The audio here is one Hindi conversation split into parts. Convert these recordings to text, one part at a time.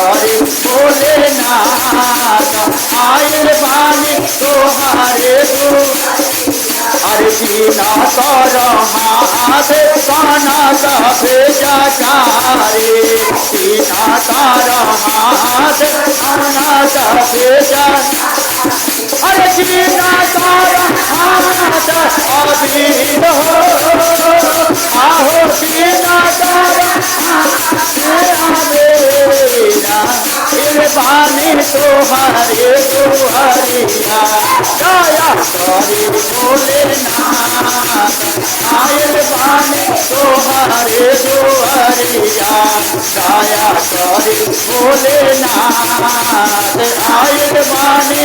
करी भोलेनाथ आयल बानी तोहारे अरे बिना कर हाथ काना कभे जगारे बिना कर हाथ काना कभे अरे बिना कर हाथ अबीर हो आहो बिना कर बानी तोहारे दुआरिया दया करी भोलेनाथ आयल बानी तोहारे दुआरिया दया करी भोलेनाथ आयल बानी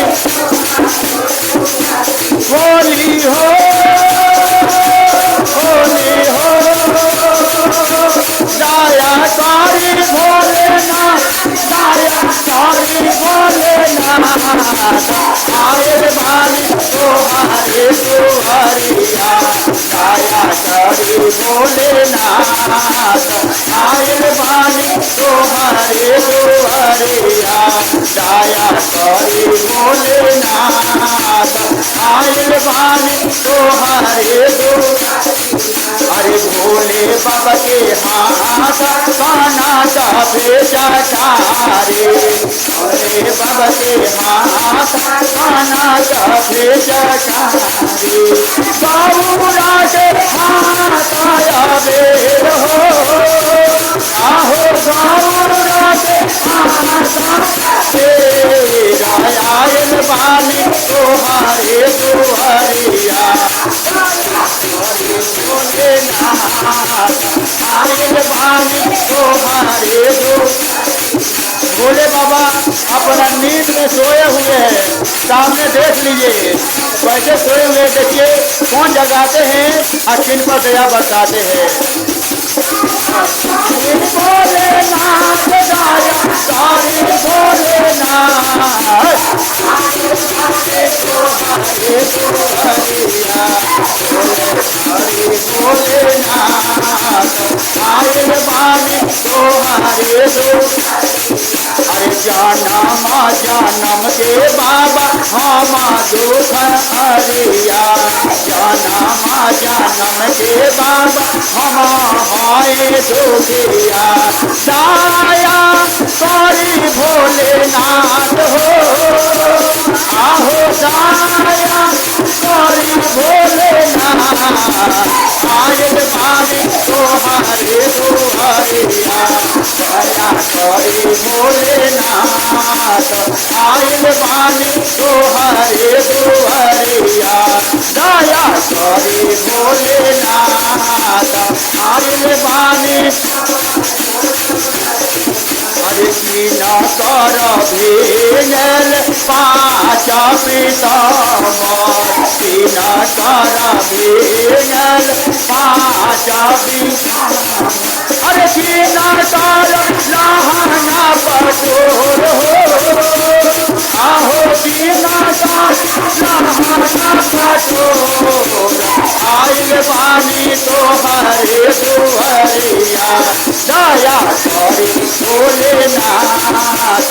होली हो दया करी भोलेनाथ दया करी भोलेनाथ आयल बानी तोहारे दुआरिया दया करी भोलेनाथ आयल बानी तोहारे दुआरिया दया करी भोलेनाथ आयल बानी तोहारे अरे भोले बाबा के हाथ काना का भेजा रे भोले बाबा के हाथ काना का भेजा रे बाबूरा के हाथ आया बेर हो आहो बाबूरा के हाथ आयल बानी तोहारे दुआरिया आयल बानी तोहारे भोले बाबा अपना नींद में सोए हुए हैं सामने देख लीजिए कैसे सोए हुए देखिए कौन जगाते हैं और किन पर दया बरसाते हैं भोलेनाथ दया सारी भोलेनाथ भोलेनाथ आयल बानी तोहारे अरे जानम के बाबा हम दुख हरिया जानम के बाबा हम हाय दुखिया दया करी भोलेनाथ हो आहो दया करी भोलेनाथ आयल बानी तोहारे दुआरिया दया करी भोलेनाथ आयल बानी तोहारे दुआरिया दया करी भोलेनाथ आयल बानी अरे बिना कर भेल पाँच पीताम्बर बिना कर भेल पाँच पीताम्बर अरे बिना कर लहंगा पटोर हो आहो बिना कर लहंगा पटोर आयल बानी तोहारे दुआरिया दया करी भोलेनाथ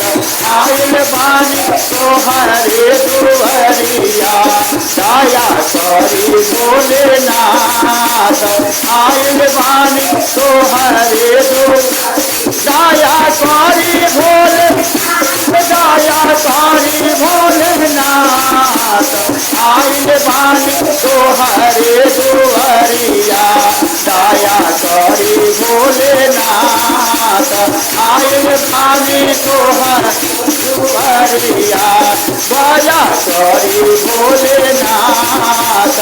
आयल बानी तोहारे दुआरिया दया करी भोलेनाथ आयल बानी तोहारे दया करी भोले दया करी भोलेनाथ आयल बानी तोहारे दुआरिया दया करी भोलेनाथ आयल बानी तोहारे दुआरिया दया करी भोलेनाथ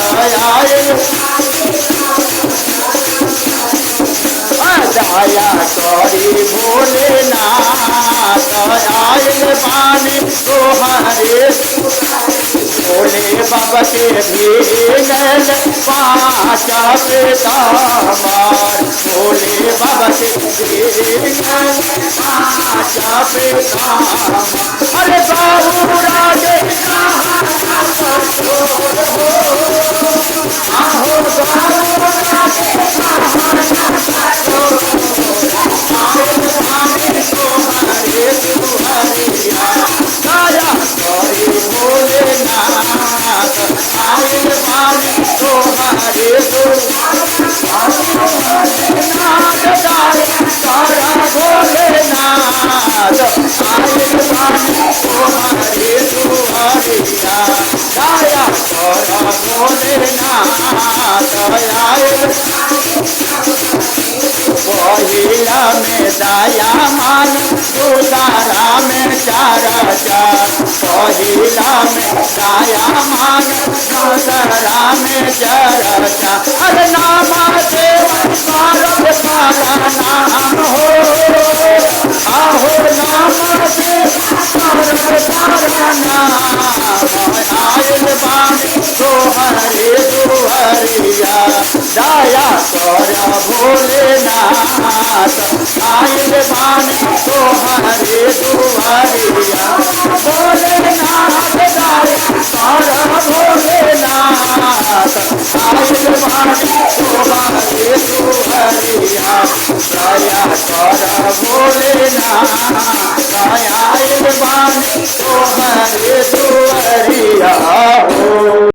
आयल दया करी भोलेनाथ आयल बानी तोहारे भोले बाबा के भेल पाँच पीताम्बर भोले बाबा के भेल पाँच पीताम्बर अरे बाबूरा के आहो बाबूरा के तोहारे दया मान दूसरा में चर्चा पहिला में दया मान दूसरा में चर्चा अरे नाम देव पारब पाला नाम हो आहो नाम देव पारब पाला नाम आयल बानी तोहरे दुहरिया दया कर भोलेनाथ आयल बानी तोहरे दुहरिया भोलेनाथ दया कर भोलेनाथ आयल बानी तोहरे दुहरिया दया कर भोलेनाथ आयल बानी तोहरे दुहरिया